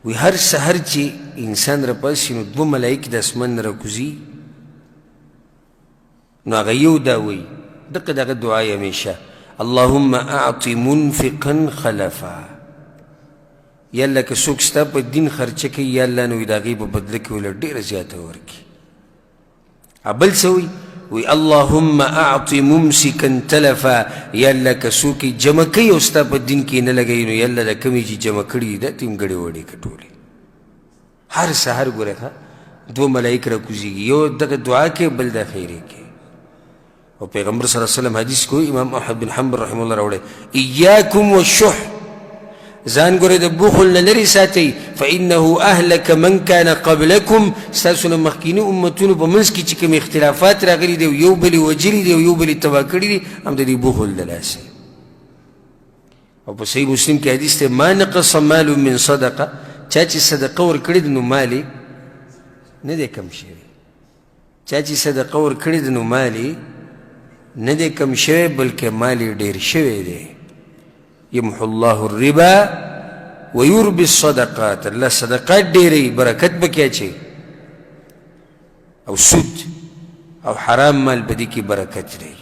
وی هر سحر چې انسان را پاسي نو 2 ملائک د اسمان نه راکوزي نو هغه یو دا وی دغه دعا یې همیشه اللهم اعط منفقا خلفا یا الله که څوک ستا په دین خرچه کوي یا الله نو د هغې په بدله کې ولې ډېره زیاته ورکړي بل څه وی وی اللهم اعط ممسكا تلفا یا الله که څوک جمع کوي او ستا په دین کې نه لګوي نو یا الله د کمې چې جمع کړي دي دا ته هم ګډې وډې کټولې هر سحر ګوره ښه 2 ملایک راکوزېږي یو دغه دعا کې بل د خیرې کې او پیغمبر صلی الله علیه وسلم حدیث کو امام احمد بن حنبل رحمه الله راوړی ایاکم والشح ځان ګورئ د بخل نه لرې ساتئ فانه اهلک من کان قبلکم ستاسو نه مخکیني امتونو په منځ کې چې کوم اختلافات راغلي دي یو بلې وجلي دي او یو بلې تباه کړي دي هم د دې بخل د لاسه او په صحیح مسلم کې حدیث دی ما نقص مال من صدقه چا چې صدقه ورکړې ده نو مال یې نه دی کم شوی چا چې صدقه ورکړې ده نو مال یې نه دی کم شوی بلکې مال یې ډېر شوی دی يمحو الله الربا ويربي الصدقات الله صدقات ډېرې برکت پکې اچوي او سود او حرام مال په دې کې برکت دی